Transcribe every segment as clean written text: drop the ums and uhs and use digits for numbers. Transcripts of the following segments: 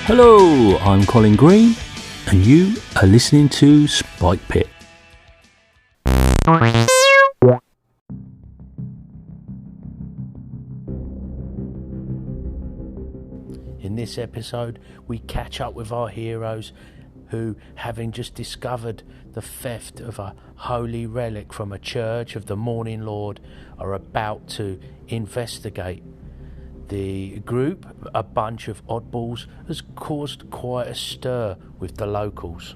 Hello, I'm Colin Green, and you are listening to Spike Pit. In this episode, we catch up with our heroes who, having just discovered the theft of a holy relic from a church of the Morning Lord, are about to investigate. The group, a bunch of oddballs, has caused quite a stir with the locals.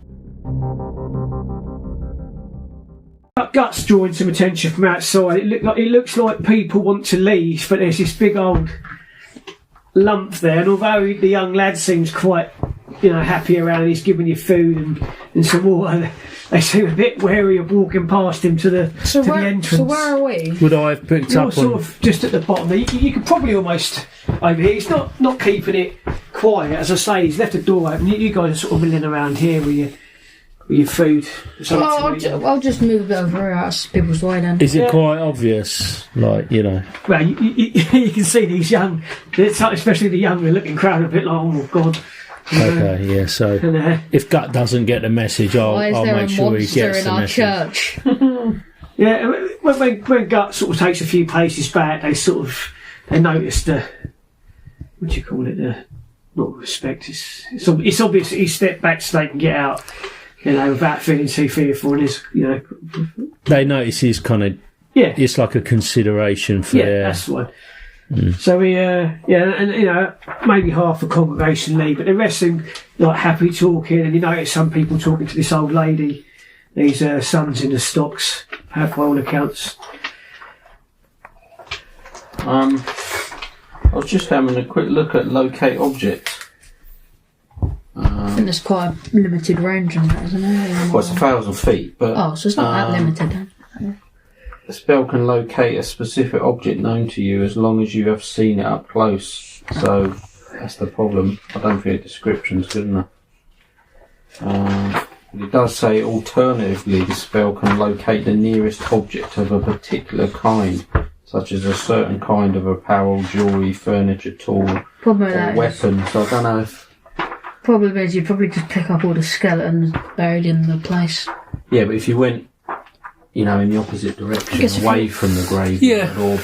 Guts drawing some attention from outside. It looks like people want to leave, but there's this big old lump there. And although the young lad seems quite, happy around, and he's giving you food and some water, they seem a bit wary of walking past him to the entrance. So where are we? Would I have picked You're up sort on... of just at the bottom there. You could probably almost over here. He's not keeping it quiet. As I say, he's left the door open. You guys are sort of milling around here with your food. I'll just move a bit over here out of people's way then. Is it quite obvious? Well, you can see these young, especially the younger looking crowd, a bit like, oh God. Okay, yeah, so if Gut doesn't get the message, I'll make sure he gets the message. Church? Yeah, when Gut sort of takes a few paces back, they notice the, what do you call it, not respect, it's obvious that he stepped back so they can get out, without feeling too fearful, and They notice he's kind of, it's like a consideration for their... Yeah, that's one. So we, maybe half the congregation leave, but the rest seem like happy talking, and you notice some people talking to this old lady, these sons in the stocks, by all accounts. I was just having a quick look at locate objects. I think there's quite a limited range on that, isn't it? Well, it's 1,000 feet, but... Oh, so it's not that limited then. The spell can locate a specific object known to you as long as you have seen it up close. So that's the problem. I don't think the description's good enough. It does say alternatively the spell can locate the nearest object of a particular kind, such as a certain kind of apparel, jewellery, furniture, tool, or weapon. So I don't know if... Problem is, you probably could pick up all the skeletons buried in the place. Yeah, but if you went, in the opposite direction, away from the graveyard, or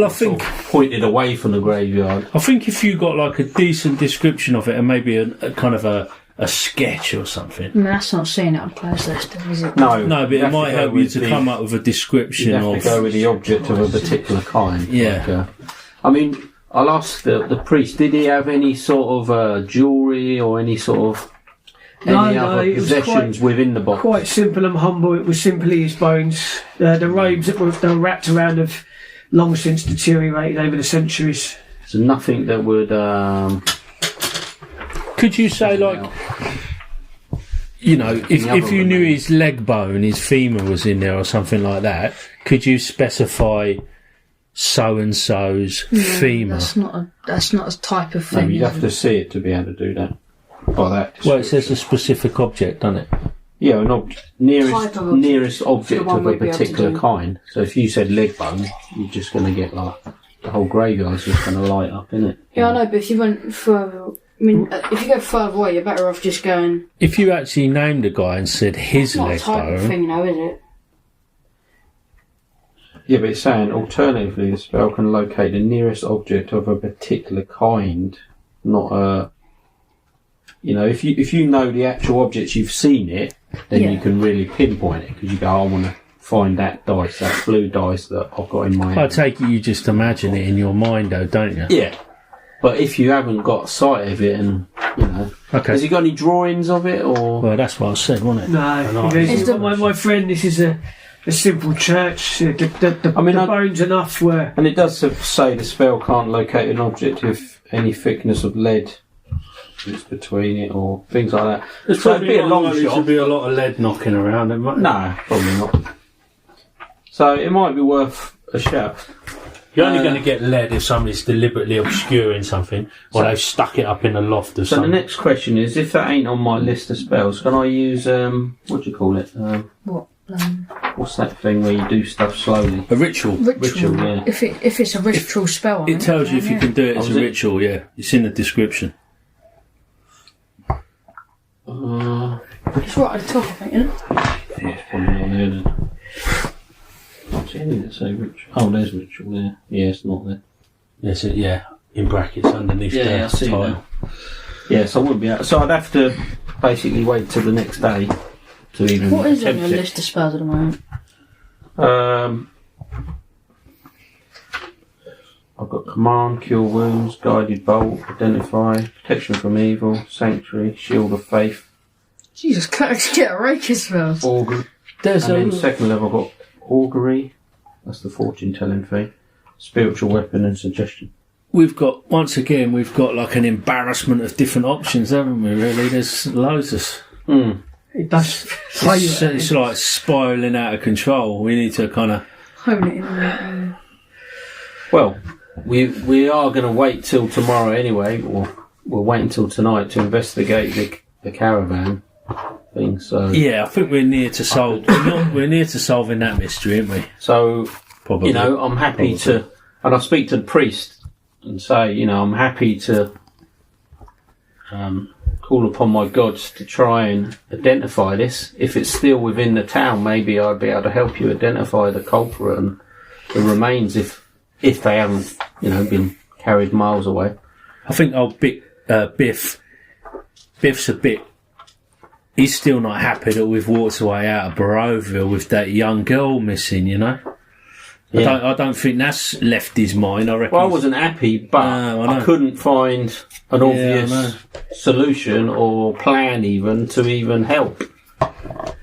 I think pointed away from the graveyard. I think if you got like a decent description of it and maybe a kind of a sketch or something. I mean, that's not seeing it up close, is it? No, but it might help you to come up with a description of... You have to go with the object of a particular kind. Yeah. I'll ask the priest, did he have any sort of jewellery or any sort of... other possessions within the box? Quite simple and humble. It was simply his bones. The robes that were wrapped around have long since deteriorated over the centuries. So nothing that would... Could you say, like... if you knew his leg bone, his femur was in there or something like that, could you specify so-and-so's femur? That's not a type of thing. No, you'd have to see it to be able to do that. Well, it says a specific object, doesn't it? Yeah, nearest object of a particular kind. So if you said leg bone, you're just going to get like the whole graveyard's just going to light up, isn't it? Yeah, I know, but if you went further, if you go further away, you're better off just going. If you actually named a guy and said his leg bone, not a type of thing, though, is it? Yeah, but it's saying alternatively, the spell can locate the nearest object of a particular kind, not a. If you know the actual objects, you've seen it, then you can really pinpoint it, because you go, I want to find that dice, that blue dice that I've got in my hand. I take it you just imagine it in your mind, though, don't you? Yeah. But if you haven't got sight of it, and okay. Has he got any drawings of it, or? Well, that's what I said, wasn't it? No, my friend, this is a simple church. The bones enough were. And it does say the spell can't locate an object if any thickness of lead is between it, or things like that. There's probably be a long shot. There'll be a lot of lead knocking around. No, probably not. So it might be worth a shout. You're only going to get lead if somebody's deliberately obscuring something, or they've stuck it up in the loft or something. So the next question is, if that ain't on my list of spells, can I use, what do you call it? What? What's that thing where you do stuff slowly? A ritual. Ritual, yeah. If it's a ritual spell, it tells you if you can do it as a ritual. Yeah, it's in the description. It's right at the top, I think, isn't it? Yeah, it's probably not there then. Can't see anything that say Ritual. Oh, there's Ritual there. Yeah, it's not there. Yes, in brackets underneath the I see tile. that. Yeah, so I wouldn't be able. So I'd have to basically wait till the next day to even. What is on attempt your it. list of spells at the moment? I've got Command, Cure Wounds, Guided Bolt, Identify, Protection from Evil, Sanctuary, Shield of Faith, Jesus, can't get a rake of spells. Augury. And then second level I've got Augury, that's the fortune telling thing, Spiritual Weapon and Suggestion. We've got like an embarrassment of different options, haven't we, really? There's loads of... It does. It's like spiralling out of control. We need to kind of... Hone it in. Well, we are going to wait till tomorrow anyway, or we'll wait until tonight to investigate the caravan thing. So yeah, I think we're near to solve. We're near to solving that mystery, aren't we? So Probably. you know, I'm happy to, and I'll speak to the priest and say, you know, I'm happy to call upon my gods to try and identify this. If it's still within the town, maybe I'd be able to help you identify the culprit and the remains if they haven't, you know, been carried miles away. I think Biff's a bit... He's still not happy that we've walked away out of Barovia with that young girl missing, you know? Yeah. I don't think that's left his mind, I reckon. Well, I wasn't happy, but No, I know. I couldn't find an obvious solution or plan even to even help,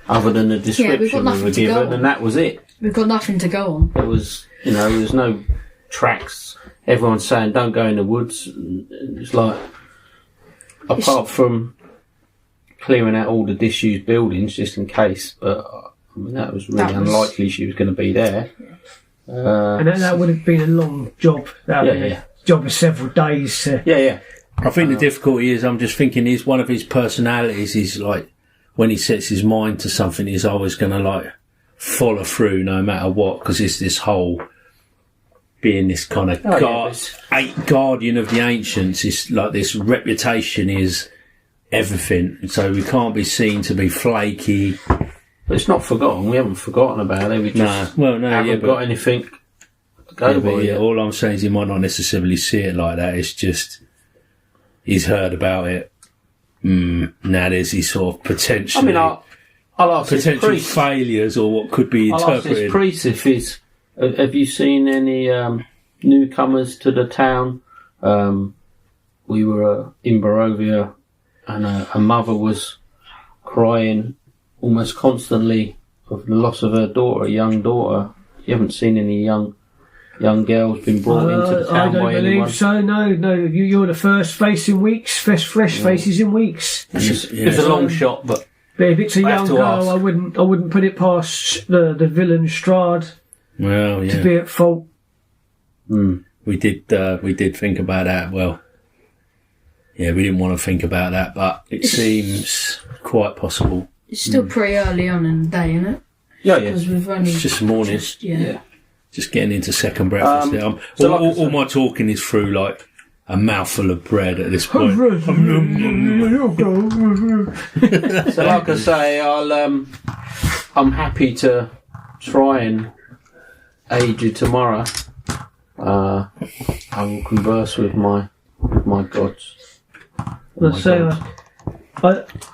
other than the description we were given, and that was it. We've got nothing to go on. There was, you know, there's no tracks. Everyone's saying don't go in the woods. It's like, apart from clearing out all the disused buildings just in case, but I mean that was really unlikely she was going to be there. And that would have been a long job. That would be a job of several days. I think the difficulty is, I'm just thinking, is one of his personalities is like, when he sets his mind to something, he's always going to like follow through no matter what, because it's this whole being this kind of guardian of the ancients. It's like this reputation is everything, so we can't be seen to be flaky. But it's not forgotten. We haven't forgotten about it. We just haven't got anything to go by. Yeah, all I'm saying is he might not necessarily see it like that. It's just he's heard about it. Now there's these sort of potentially... I mean, I'll ask potential this priest, failures or what could be interpreted. I'll ask this priest if he's... Have you seen any newcomers to the town? We were in Barovia and a mother was crying almost constantly of the loss of her daughter, a young daughter. You haven't seen any young girls been brought into the town by anyone? I don't believe so, no. You're the first face in weeks, fresh faces in weeks. It's a long shot, but if it's a young girl, ask. I wouldn't put it past the villain Strahd to be at fault. We did think about that. Well, yeah, we didn't want to think about that, but it seems quite possible. It's still pretty early on in the day, isn't it? Yeah. Because we've only... It's just morning. Just getting into second breakfast there. So all my talking is through like a mouthful of bread at this point. So like I say, I'm happy to try and aid you tomorrow. I will converse with my gods.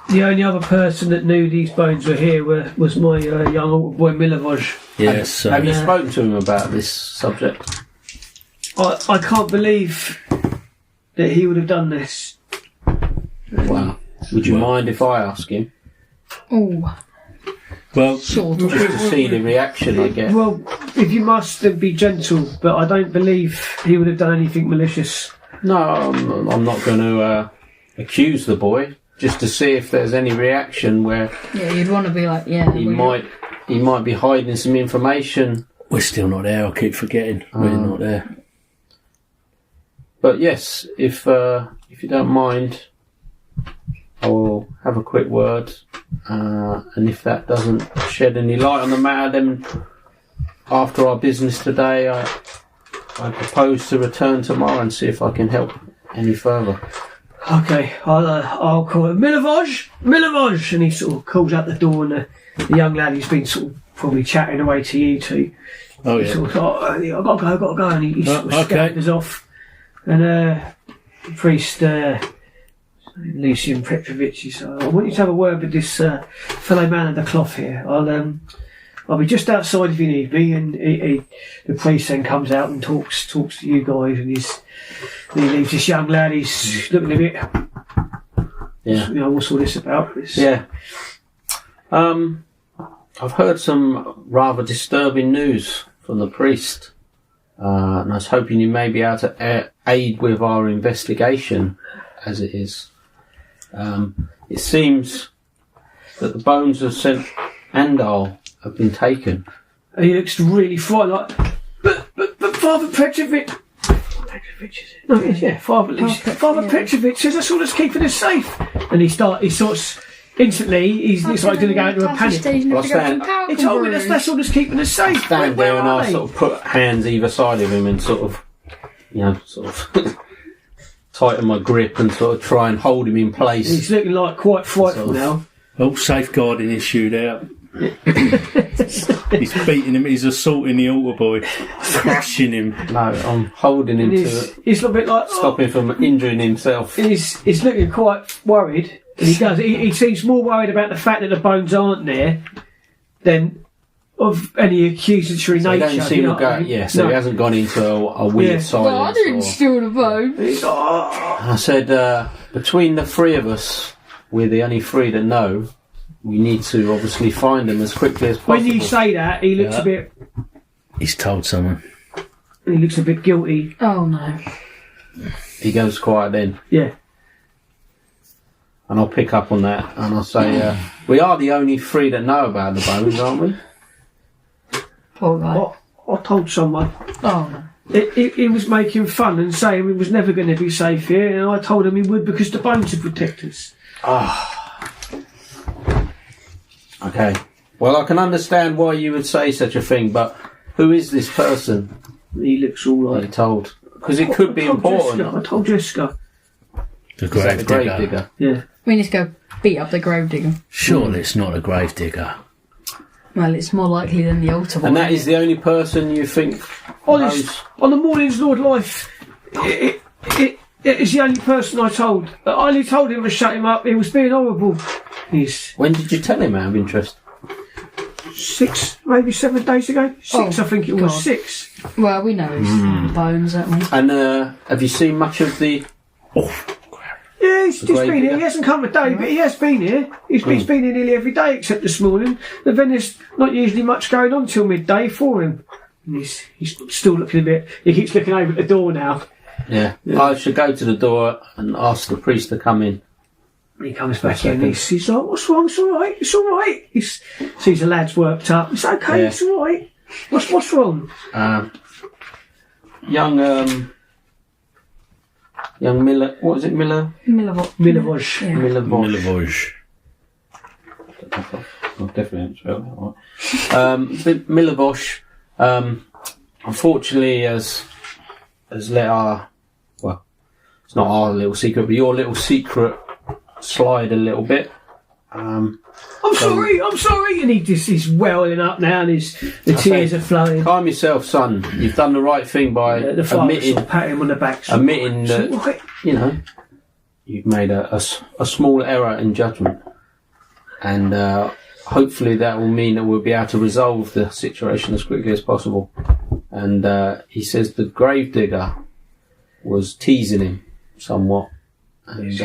The only other person that knew these bones were here was my young old boy Milivoj. Yes. Have you spoken to him about this subject? I can't believe that he would have done this. Wow. Would you mind if I ask him? Oh. Well, sort of. Just to see the reaction I get. Well, if you must, then be gentle. But I don't believe he would have done anything malicious. No, I'm not going to accuse the boy. Just to see if there's any reaction where... Yeah, you'd want to be like, he might be hiding some information. We're still not there, I keep forgetting. We're not there. But yes, if you don't mind, I will have a quick word. And if that doesn't shed any light on the matter, then after our business today, I propose to return tomorrow and see if I can help any further. Okay, I'll call it Milovoj, and he sort of calls out the door, and the young lad who's been sort of probably chatting away to you two. Oh yeah. Sort of, I've got to go, and he sort of scatters off. And the priest, Lucian Petrovich, he said, I want you to have a word with this fellow man of the cloth here. I'll be just outside if you need me. And the priest then comes out and talks to you guys, and he leaves this young lad. He's looking a bit. Yeah. You know, what's all this about? Yeah. I've heard some rather disturbing news from the priest, and I was hoping you may be able to aid with our investigation, as it is. It seems that the bones of St. Andal have been taken. He looks really frightened, like, but Father Petrovich, is it? No, yeah, Father Petrovich says that's all that's keeping us safe. And he starts instantly. He's like going to go into a panic. He told me that's all that's keeping us safe. Stand there and I sort of put hands either side of him and sort of, tighten my grip and sort of try and hold him in place. He's looking like quite frightful now. All safeguarding his shootout. He's beating him. He's assaulting the altar boy, crushing him. No, I'm holding him he's a bit like stop him from injuring himself. He's looking quite worried. And he seems more worried about the fact that the bones aren't there than of any accusatory nature. He hasn't gone into a weird silence. Well, I didn't steal the bone. I said, between the three of us, we're the only three that know. We need to obviously find them as quickly as possible. When you say that, he looks a bit. He's told someone. He looks a bit guilty. Oh no. He goes quiet then. Yeah. And I'll pick up on that and I'll say, we are the only three that know about the bones, aren't we? Poor guy. I told someone. Oh no. He was making fun and saying he was never going to be safe here, and I told him he would because the bones would protect us. Okay. Well, I can understand why you would say such a thing, but who is this person? He looks all right. You're told. Because it could be important. I told Jessica. The grave digger. Yeah. We need to go beat up the grave digger. Surely it's not a grave digger. Well, it's more likely than the altar boy. And that is the only person you think knows? On the morning's Lord Life, it is the only person I told. I only told him to shut him up. He was being horrible. When did you tell him out of interest? 6, maybe 7 days ago. 6, I think it was. God. 6. Well, we know his bones, don't we? And have you seen much of the... Yeah, he's just been here. He hasn't come a day, but he has been here. He's been here nearly every day except this morning. But then there's not usually much going on till midday for him. And he's still looking a bit... He keeps looking over at the door now. Yeah. I should go to the door and ask the priest to come in. He comes back in and he's like, what's wrong? It's all right. It's all right. He sees the lad's worked up. It's okay. Yeah. It's all right. What's wrong? Young Miller. What is it? Milovoj. Yeah. Milovoj. I definitely haven't spelled that right. Milovoj, unfortunately, has let our... Well, it's not our little secret, but your little secret slide a little bit. I'm sorry, and he's welling up now, and the tears are flowing. Calm yourself, son. You've done the right thing by admitting, pat him on the back, admitting that you've made a small error in judgment, and hopefully that will mean that we'll be able to resolve the situation as quickly as possible. And he says the gravedigger was teasing him somewhat. Is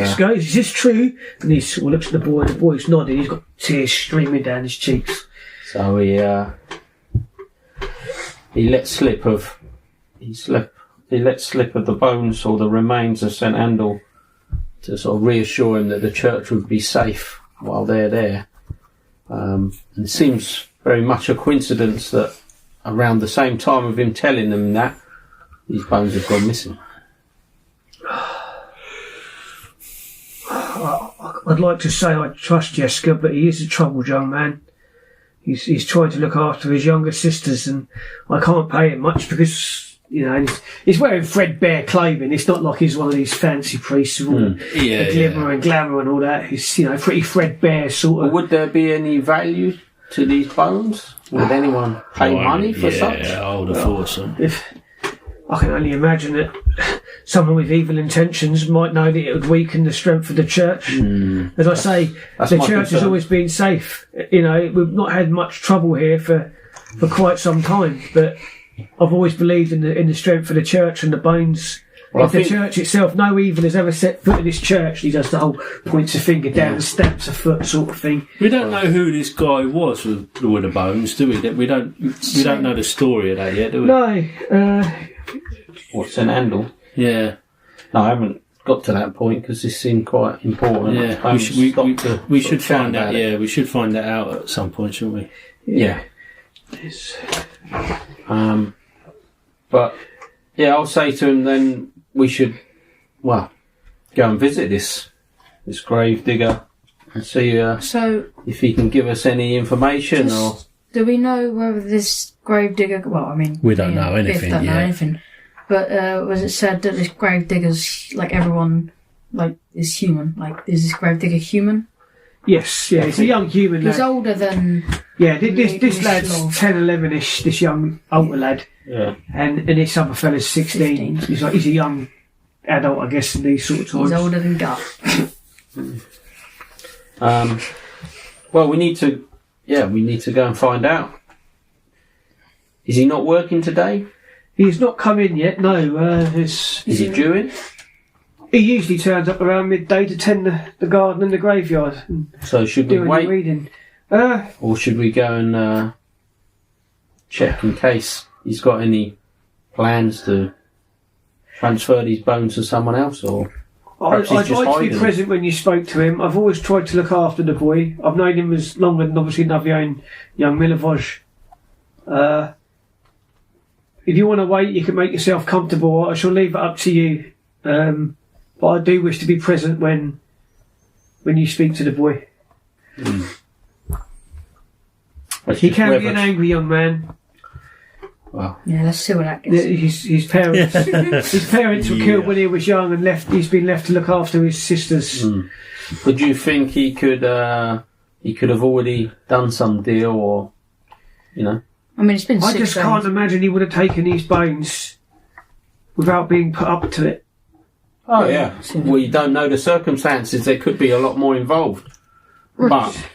this true? And he sort of looks at the boy. The boy's nodding. He's got tears streaming down his cheeks. So he let slip of the bones or the remains of St. Andal to sort of reassure him that the church would be safe while they're there. And it seems very much a coincidence that around the same time of him telling them that, these bones have gone missing. I'd like to say I trust Jessica, but he is a troubled young man. He's trying to look after his younger sisters, and I can't pay him much because you know, and he's wearing threadbare clothing. It's not like he's one of these fancy priests with all the glimmer and glamour and all that. He's, you know, pretty threadbare sort of. Would there be any value to these bones? Would anyone pay money for such? Yeah, I would have thought so. I can only imagine that someone with evil intentions might know that it would weaken the strength of the church. As I say, the church has always been safe. You know, we've not had much trouble here for quite some time, but I've always believed in the strength of the church and the bones of the church itself. No evil has ever set foot in this church. He does the whole points a finger down and stamps a foot sort of thing. We don't know who this guy was with the bones, do we? We don't know the story of that yet, do we? No. What's an handle? Yeah. No, I haven't got to that point because this seemed quite important. Yeah, we should find out. Yeah, we should find that out at some point, shouldn't we? Yeah. But yeah, I'll say to him then we should, go and visit this grave digger and see if he can give us any information or. Do we know whether this grave digger? Well, I mean, we don't know anything. Biff don't know anything. But was it said that this grave digger's like everyone, like is human? Like, is this grave digger human? Yes, yeah, he's a young human. He's older than. Yeah, this lad's 10, 11ish. This young older lad. Yeah. And this other fella's 16. He's a young adult, I guess, in these sort of times. He's older than Gut. Well, we need to go and find out. Is he not working today? He's not come in yet, no. Is he due in? He usually turns up around midday to tend the garden and the graveyard. So should we wait? Reading. Or should we go and check in case he's got any plans to transfer these bones to someone else? Or I'd like to be present when you spoke to him. I've always tried to look after the boy. I've known him as longer than obviously Navion young Milivoj. If you want to wait, you can make yourself comfortable. I shall leave it up to you. But I do wish to be present when you speak to the boy. He can be an angry young man. Well, yeah, let's see what that gets. His parents were killed when he was young and he's been left to look after his sisters. But do you think he could have already done some deal, or you know? I mean, it's been 6 days. I just can't imagine he would have taken these bones without being put up to it. Oh yeah. We don't know the circumstances. There could be a lot more involved, but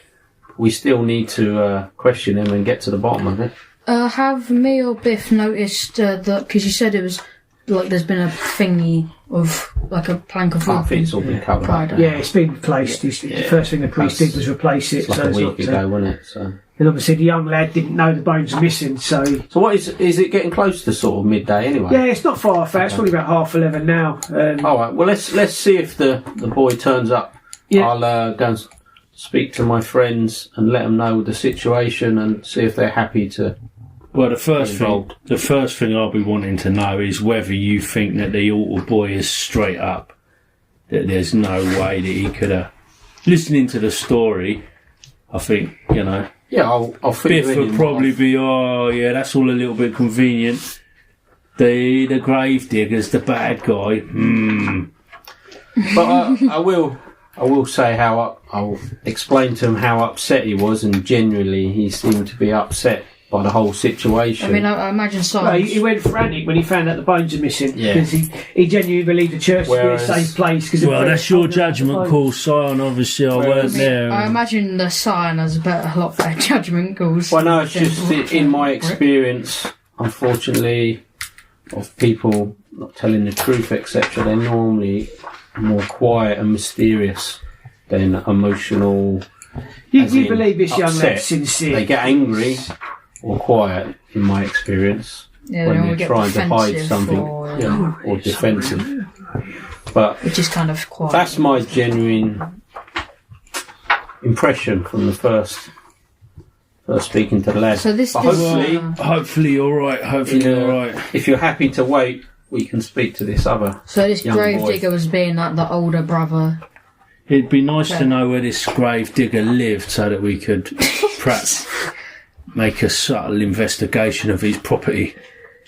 we still need to question him and get to the bottom of it. Have me or Biff noticed that, because you said it was like there's been a thingy of like a plank of wood. It's all been covered up. Yeah, it's been replaced. The first thing the priest did was replace it. It's like a week ago, wasn't it? So. And obviously the young lad didn't know the bones were missing, so what is it getting close to sort of midday anyway? Yeah, it's not far off. It's probably about 11:30 now. All right, well let's see if the boy turns up. Yeah. I'll go and speak to my friends and let them know the situation and see if they're happy to. Well, the first thing I'll be wanting to know is whether you think that the altar boy is straight up, that there's no way that he could have. Listening to the story, I think, you know. Yeah, I'll fit Biff would probably be, that's all a little bit convenient. The grave digger's the bad guy. But I will say I'll explain to him how upset he was, and genuinely he seemed to be upset by the whole situation. I mean, I imagine so. Well, he went frantic when he found out the bones are missing, because he genuinely believed the church to be a safe place. Well, that's your judgment call, Sion. Obviously, I weren't there. I imagine the Sion has a lot better judgment calls. Well, no, it's just in my experience, unfortunately, of people not telling the truth, etc. They're normally more quiet and mysterious than emotional. You believe this young lad's sincere? They get angry or quiet, in my experience, when they're trying to hide something or defensive. But which is kind of quiet. That's my genuine impression from the first speaking to the lad. So hopefully you're right. Hopefully you're right. If you're happy to wait, we can speak to this other. So this grave digger was being like the older brother. It'd be nice to know where this grave digger lived, so that we could perhaps make a subtle investigation of his property.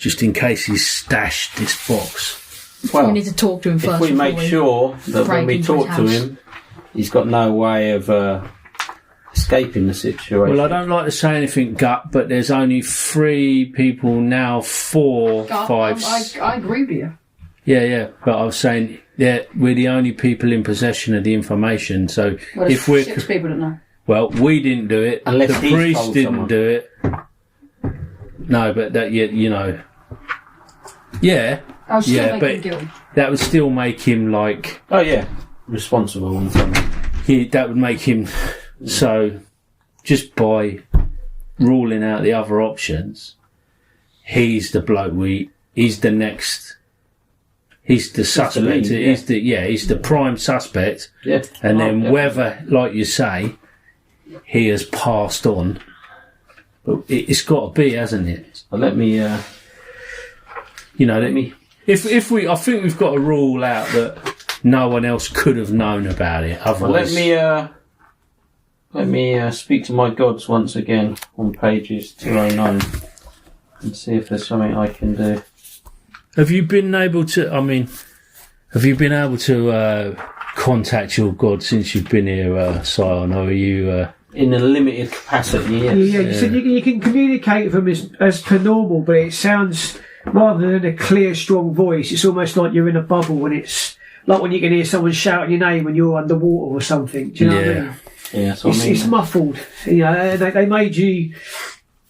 just in case he's stashed this box. Well, we need to talk to him first. If we make sure that when we talk to him, he's got no way of escaping the situation. Well, I don't like to say anything gut, but there's only 3 people now, 4, 5... I agree with you. Yeah, but I was saying, we're the only people in possession of the information, so well, if we're... 6 people that know. Well, we didn't do it. Unless the priest didn't do it. No, but that, you know... Yeah. I would still make him guilty. That would still make him, like... Oh, yeah. Responsible and something. That would make him... So, just by ruling out the other options, he's the bloke he's the next... He's the suspect. He's the prime suspect. Yeah. And then whether, like you say, he has passed on... But it's got to be, hasn't it? Well, let me... If we, I think we've got to rule out that no one else could have known about it. Otherwise, let me speak to my gods once again on pages 209 and see if there's something I can do. Have you been able to? I mean, have you been able to contact your god since you've been here, Sion? Or are you? In a limited capacity, yes. Yeah. You said you can communicate with them as per normal, but it sounds, rather than a clear, strong voice, it's almost like you're in a bubble, and it's like when you can hear someone shouting your name when you're underwater or something. Do you know what I mean? Yeah, that's what I mean. It's muffled. You know, they made you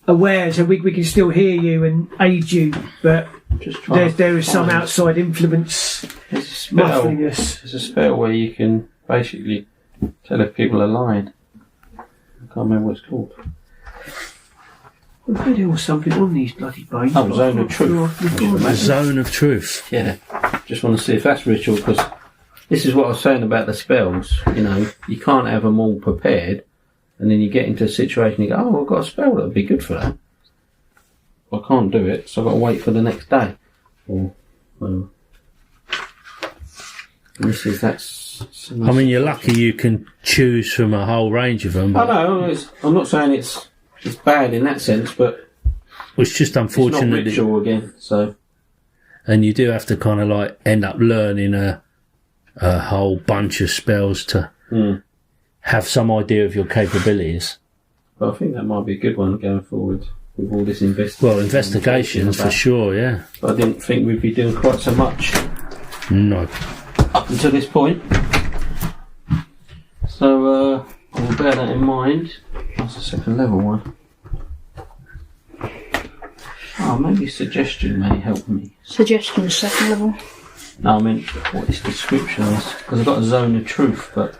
aware, so we can still hear you and aid you, but there is some outside influence muffling us. There's a spell where you can basically tell if people are lying. I can't remember what it's called. We've heard there was something on these bloody bones. Oh, Zone of Truth. The Zone of Truth. Yeah. Just want to see if that's ritual, because this is what I was saying about the spells. You know, you can't have them all prepared, and then you get into a situation, you go, oh, I've got a spell that would be good for that. Well, I can't do it, so I've got to wait for the next day. Or, well, let me see if that's... I mean, you're lucky you can choose from a whole range of them. I know, I'm not saying it's bad in that sense, but it's just unfortunate. It's not ritual again, so. And you do have to kind of like end up learning a whole bunch of spells to have some idea of your capabilities. But I think that might be a good one going forward with all this investigation. Well, investigations for sure, yeah. But I didn't think we'd be doing quite so much. No. Up until this point. So, we'll bear that in mind. That's the second level one. Oh, maybe suggestion may help me. Suggestion, second level? No, I meant what its description is. Because I've got a Zone of Truth, but...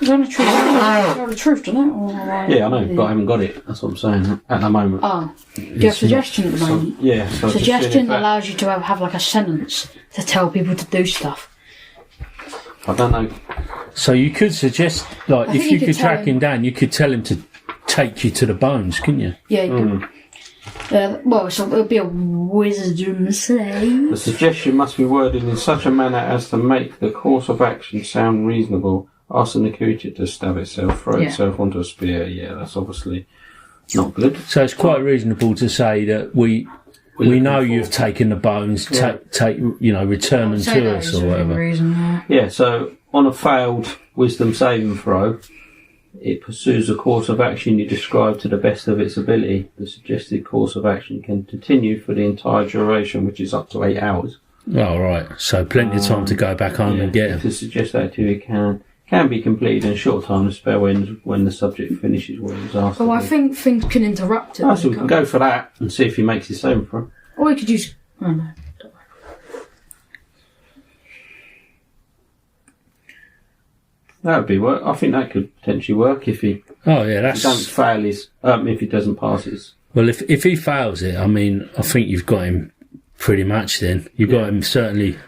Zone of Truth? Zone of Truth, doesn't it? Or, yeah, I know, but I haven't got it. That's what I'm saying at the moment. Oh. Do you have suggestion at the moment? So, yeah. So suggestion allows you to have like a sentence to tell people to do stuff. I don't know. So you could suggest, like, if you could track him down, you could tell him to take you to the bones, couldn't you? Yeah, you could. Well, so it'll be a wisdom save. The suggestion must be worded in such a manner as to make the course of action sound reasonable. Asking the creature to stab itself, throw itself onto a spear. Yeah, that's obviously not good. So it's quite reasonable to say that we know you've taken the bones, take return them to us or whatever. Yeah, so on a failed wisdom saving throw, it pursues a course of action you describe to the best of its ability. The suggested course of action can continue for the entire duration, which is up to 8 hours. Oh, right. So plenty of time to go back home and get them. To suggest activity can be completed in a short time. The spell ends when the subject finishes what he was asked. Well, I think things can interrupt it. So we can go for that and see if he makes his saving throw. Or we could use... Oh, no. That would be work. I think that could potentially work if he. Oh yeah, that's. If he doesn't fail his. If he doesn't pass his. Well, if he fails it, I mean, I think you've got him pretty much. Then you've got him certainly.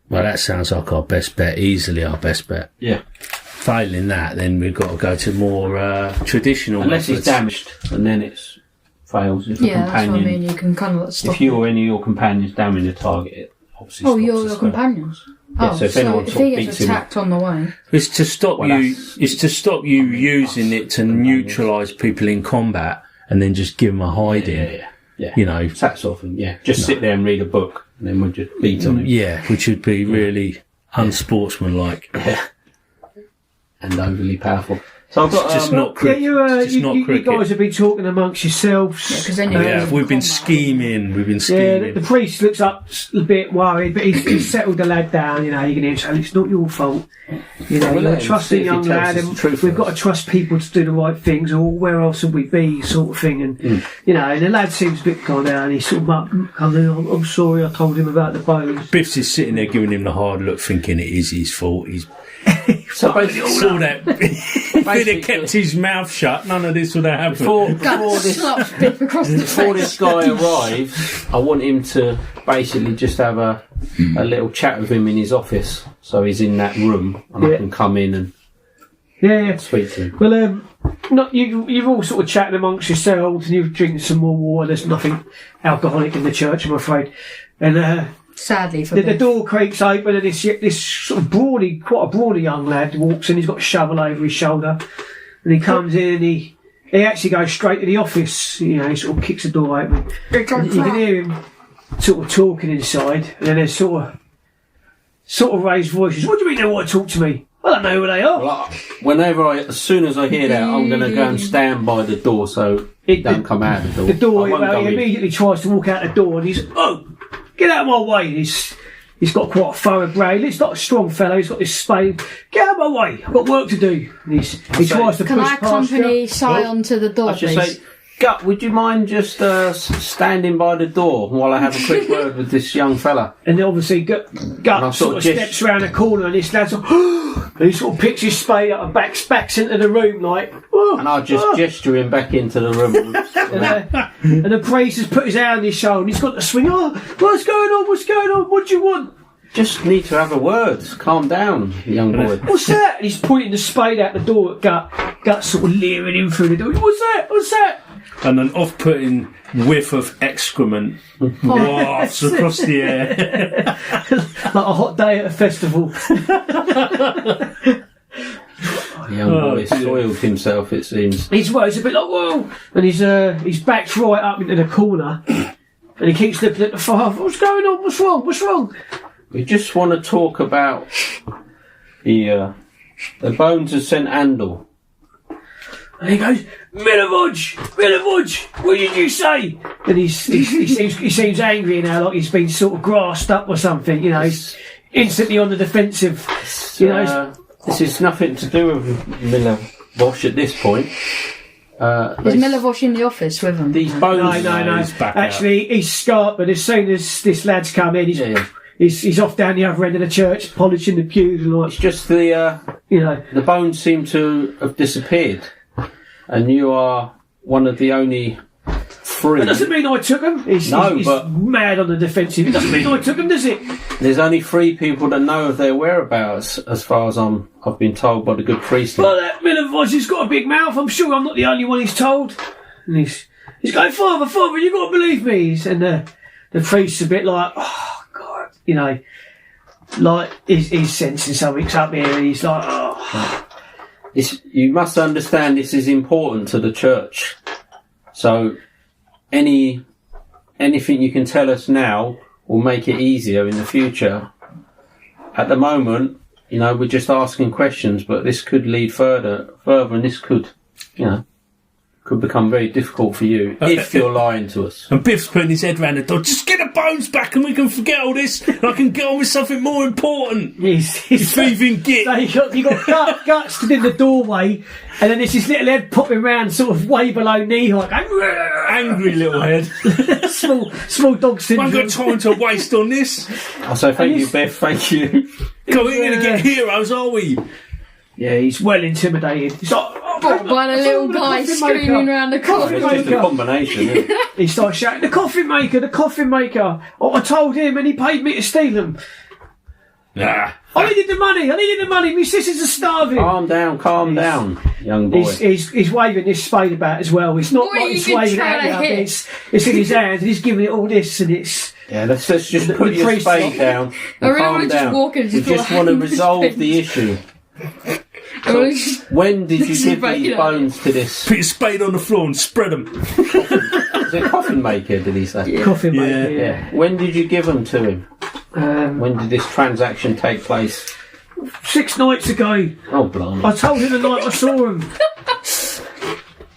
Well, that sounds like our best bet. Easily our best bet. Yeah. Failing that, then we've got to go to more traditional. Unless methods. he's damaged, and then it fails. If a companion, that's what I mean. You can kind of stop. If you or any of your companions damage the target, it obviously. Oh, your companions. Oh, so if so anyone if sort he of gets beats him up, attacked on the way, It's to stop Well, you. that's- It's to stop you using it to neutralise people in combat, and then just give them a hiding. yeah. You know, It's that sort of thing. Yeah, just sit there and read a book, and then we'll just beat on him. yeah, which would be really unsportsmanlike. And overly powerful. So I've got It's just not Yeah, cricket. It's just not you cricket. guys have been talking amongst yourselves. because then you're Yeah, in we've been combat. scheming. We've been Yeah, scheming. the priest looks up a bit worried, but he's settled the lad down. You know, you can hear him saying, "It's not your fault." You know, We'll you're let a him see trusting if he young tells lad, us the and truth we've got to first. trust people to do the right things, or where else would we be, sort of thing. And you know, and the lad seems a bit gone down. He's sort of come in. I'm sorry, I told him about the bones. Biff's is sitting there giving him the hard look, thinking it is his fault. He's So basically, saw that. If he'd have kept his mouth shut, none of this would have happened. before Guts this slaps Biff across the before face. this guy arrives, I want him to basically just have a little chat with him in his office. So he's in that room, and I Yeah. can come in and Yeah. speak to him. Well, not you've all sort of chatting amongst yourselves, and you're drinking some more water. There's nothing alcoholic in the church, I'm afraid. And Sadly for the Biff. door creaks open, and this sort of quite a brawny young lad walks in. He's got a shovel over his shoulder, and he comes in, and he actually goes straight to the office. You know, he sort of kicks the door open. You can hear him sort of talking inside, and then there's sort of raised voices. What do you mean they want to talk to me? I don't know who they are. Well, as soon as I hear that, I'm going to go and stand by the door so it don't come out of the door. The door, I won't well, go he in. immediately tries to walk out the door, and he's, "Oh, get out of my way." He's got quite a thorough brain. He's not a strong fellow. He's got this spade. Get out of my way. I've got work to do. And he tries to Can push I past accompany you. Sion to the door, I should please? say, Gut, would you mind just standing by the door while I have a quick word with this young fella? And then obviously, Gut I'll sort sort of of steps round the corner, and this lad's sort of, and he sort of picks his spade up and backs into the room like, "Oh, And I'll just gesture him back into the room. and the priest has put his hand on his shoulder, and he's got the swing. "Oh, what's going on? What's going on? What do you want?" Just need to have a word. Calm down, young boy. "What's that?" And he's pointing the spade out the door at Gut. Gut sort of leering him through the door. "What's that? What's that?" And an off-putting whiff of excrement wafts across the air. Like a hot day at a festival. The young boy soiled himself, it seems. He's a bit like, "Whoa," and he's backed right up into the corner, and he keeps looking at the father. "What's going on? What's wrong? What's wrong?" We just want to talk about the bones of St. Andal. And he goes, Milovaj, what did you say?" And he seems angry now, like he's been sort of grasped up or something. You know, he's instantly on the defensive. You know, This is nothing to do with Milovosh at this point. Is Milovosh in the office with him? These bones. no. he's back Actually, he's scarred, but as soon as this lad's come in, Yeah. he's off down the other end of the church, polishing the pews and It's just the the bones seem to have disappeared, and you are one of the only three. That doesn't mean I took them. He's but- mad on the defensive. It doesn't mean I took them, does it? There's only 3 people that know of their whereabouts, as far as I've been told by the good priest. Well, that Milovaj has got a big mouth. I'm sure I'm not the only one he's told. And he's going, "Father, you got to believe me." And the priest's a bit like, "Oh God," you know, like he's sensing something's up here, and he's like, "Oh." You must understand this is important to the church. So anything you can tell us now will make it easier in the future. At the moment, we're just asking questions, but this could lead further, and this could become very difficult for you if you're lying to us. And Biff's putting his head round the door. "Just get the bones back and we can forget all this, and I can get on with something more important." He's Thieving git. So you got Guts stood in the doorway, and then there's this little head popping round, sort of way below knee height. Angry little head. small dog I syndrome. haven't got time to waste on this. I'll say thank you, Beth. Thank you. God, we ain't going to get heroes, are we? Yeah, he's well intimidated. He's like, Brought by the little guy screaming around the corner. It's just a combination, isn't it? He starts shouting, the coffin maker. Oh, I told him and he paid me to steal them. Nah. I needed the money. My sisters are starving. Calm down, young boy. He's waving this spade about as well. It's not Boy, like he's you waving it try at to me. hit. It's in his hands, and he's giving it all this, and it's. Yeah, let's just put the your priest- spade down I and really calm wanna just down. walk in and We just be just like, want to "I'm resolve just the issue. When When did you give these bones to this? Put your spade on the floor and spread them. Is it coffin maker, did he say? Coffin Yeah. maker, Yeah. When did you give them to him? When did this transaction take place? 6 nights ago. Oh, blimey. I told him the night I saw him.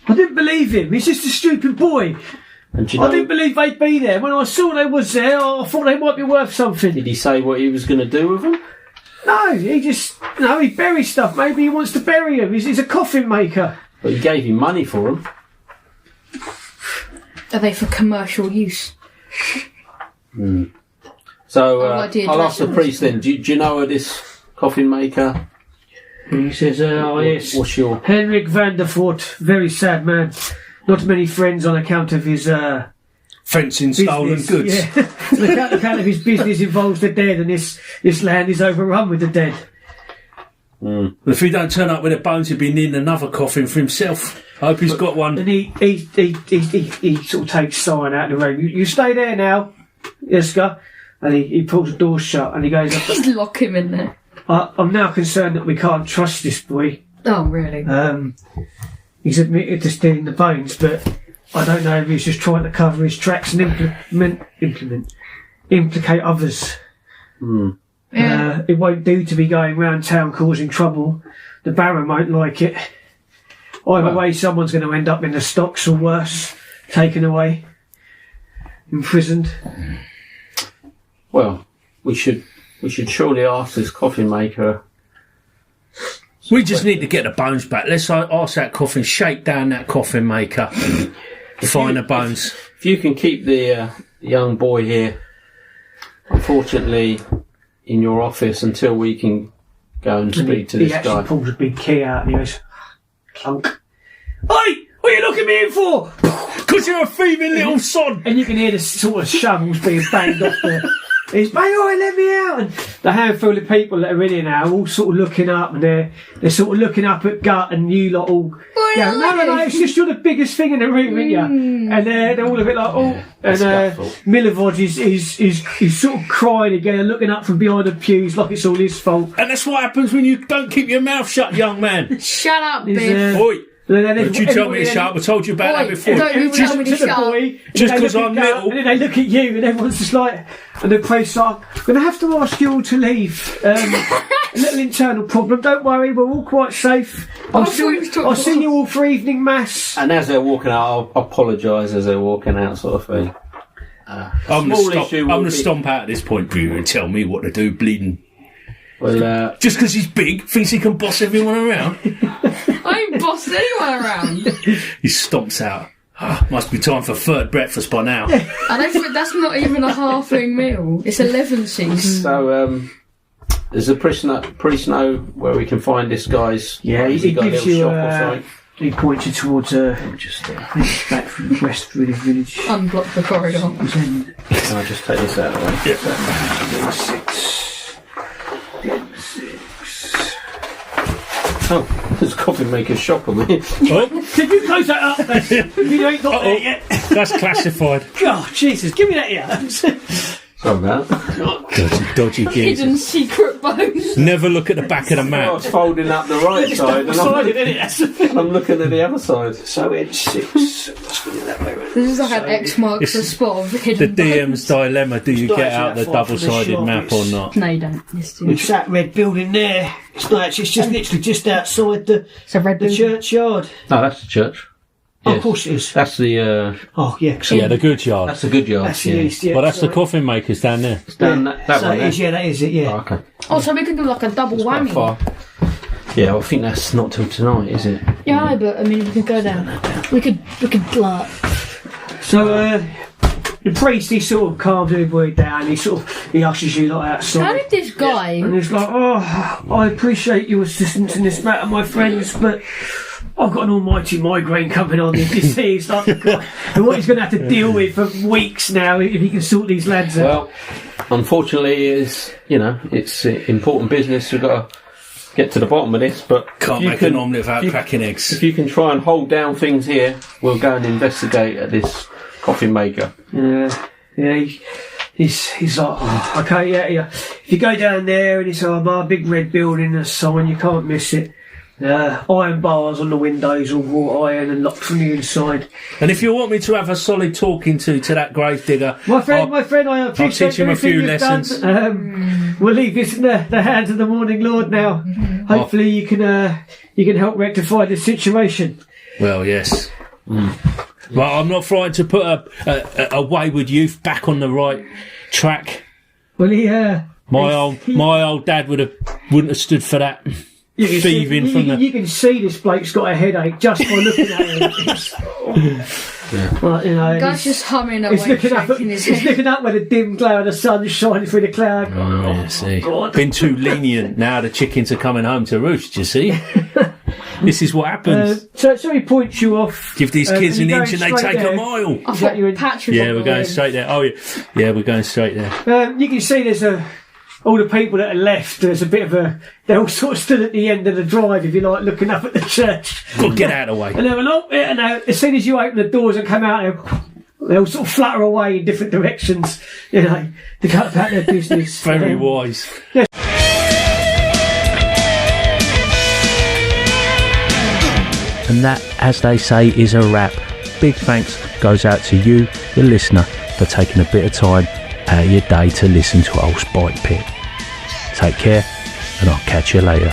I didn't believe him. He's just a stupid boy. And do you I know, didn't believe they'd be there. When I saw they was there, I thought they might be worth something. did he say what he was going to do with them? No, he just, he buries stuff. Maybe he wants to bury him. He's a coffin maker. But he gave you money for them. Are they for commercial use? So Oh, I did I'll ask the listen. priest then. Do you know of this coffin maker? And he says, yes. What's your... Henrik van der Voort, very sad man. Not many friends on account of his Fencing stolen business. goods. Yeah. On account of his business involves the dead, and this land is overrun with the dead. If he don't turn up with the bones, he'll be needing another coffin for himself. I hope he's got one. And he sort of takes Sign out of the room. You stay there now, Iska. And he pulls the door shut, and he goes, Just lock him in there. I'm now concerned that we can't trust this boy. Oh, really? He's admitted to stealing the bones, but I don't know if he's just trying to cover his tracks and implicate others. Yeah. It won't do to be going round town causing trouble. The Baron won't like it. Either way, someone's going to end up in the stocks or worse, taken away, imprisoned. Well, we should surely ask this coffin maker. We just need to get the bones back. Let's ask that coffin, shake down that coffin maker, find the bones. If you can keep the young boy here, unfortunately, in your office until we can go and speak to this He actually guy. pulls a big key out and he goes, clunk. Oi! What are you looking me in for? Because you're a thieving little sod. And you can hear the sort of shovels being banged off the... He's bang, oi, let me out! And the handful of people that are in here now are all sort of looking up, and they're sort of looking up at Gut, and you lot all... No, it's just you're the biggest thing in the room, aren't you? And they're all a bit like, oh... And Milivoj is sort of crying again and looking up from behind the pews like it's all his fault. And that's what happens when you don't keep your mouth shut, young man. Shut up, He's, Biff. Oi, Don't don't you tell me to shut up. I told you about that before. Don't you tell me to shut up. Just 'cause I'm little. And then they look at you and everyone's just like... And the priest's like, I'm going to have to ask you all to leave. A little internal problem. Don't worry, we're all quite safe. I'll see you all for evening mass. And as they're walking out, I'll apologise as they're walking out, sort of thing. I'm going to stomp out at this point, Brewer, and tell me what to do, bleeding. Well, Just because he's big, thinks he can boss everyone around. I ain't bossed anyone around. He stomps out. Must be time for third breakfast by now. I don't think that's not even a halfling meal. It's 11 C's. so, does the priest know where we can find this guy's... Yeah, has he got a gives little you shop or something? he points you towards back from the west through the village. Unblock the corridor. Then Can I just take this out of the way? Yeah. 6. Oh, there's a coffin maker's shop on there. Oh, Can you close that up? You ain't got there yet. that's classified. God, Jesus, give me that here. Sorry about that. Dodgy gears. Hidden secret bones. Never look at the back of the I map. was folding up the right side and I'm looking at the other side. So it's 6. Let's put it that way. Right? This is like an X marks the spot of The hidden DM's dilemma, do you It's get not out the actually that far from the double-sided shop, map or it's- not? No, you don't. Yes, you It's that red building there. It's not actually, it's just literally just outside the It's a red building. churchyard. No, that's the church. Oh, Yes. of course it is. That's the Oh, yeah. Yeah, the good yard. that's the good yard. That's the east, yeah. Well, that's the sorry. coffin makers down there. Down that So one it there. is, yeah, that is it, yeah. Oh, okay. Oh, so we can do like a double Quite whammy. far. Yeah, well, I think that's not till tonight, is it? Yeah, I know, but I mean, we could go down. We could like. So, the priest, he sort of calms everybody down. He ushers you like outside. How did this guy? And he's like, oh, I appreciate your assistance in this matter, my friends, but I've got an almighty migraine coming on. You see, it's like, God, and what he's going to have to deal with for weeks now if he can sort these lads out. Well, unfortunately, it's important business. We've got to get to the bottom of this, but Can't make an omelette without cracking eggs. If you can try and hold down things here, we'll go and investigate at this coffin maker. Yeah. He's like, oh, okay, yeah. If you go down there and it's a big red building, a sign, you can't miss it. Iron bars on the windows, all wrought iron and locked from the inside. And if you want me to have a solid talking to that gravedigger, my friend, I I'll appreciate teach him a few lessons. We'll leave this in the hands of the morning Lord now. Hopefully you can help rectify the situation. Well, yes. Well, I'm not frightened to put a wayward youth back on the right track. Well, my old dad wouldn't have stood for that. Thieving from the. You can see this bloke's got a headache just by looking at him. Well, Guy's just humming away, he's looking up where the dim glow of the sun shining through the cloud. God. Been too lenient now. The chickens are coming home to roost. You see. This is what happens. So he points you off. Give these kids an inch and they take a mile. I thought Patrick. Yeah, we're going straight there. Oh, yeah, we're going straight there. You can see there's all the people that are left. There's a bit of they're all sort of stood at the end of the drive, if you like, looking up at the church. Well, get out of the way. And they went, and as soon as you open the doors and come out, they'll sort of flutter away in different directions, to go about their business. Very wise. Yeah. And that, as they say, is a wrap. Big thanks goes out to you, the listener, for taking a bit of time out of your day to listen to Old Spike Pit. Take care, and I'll catch you later.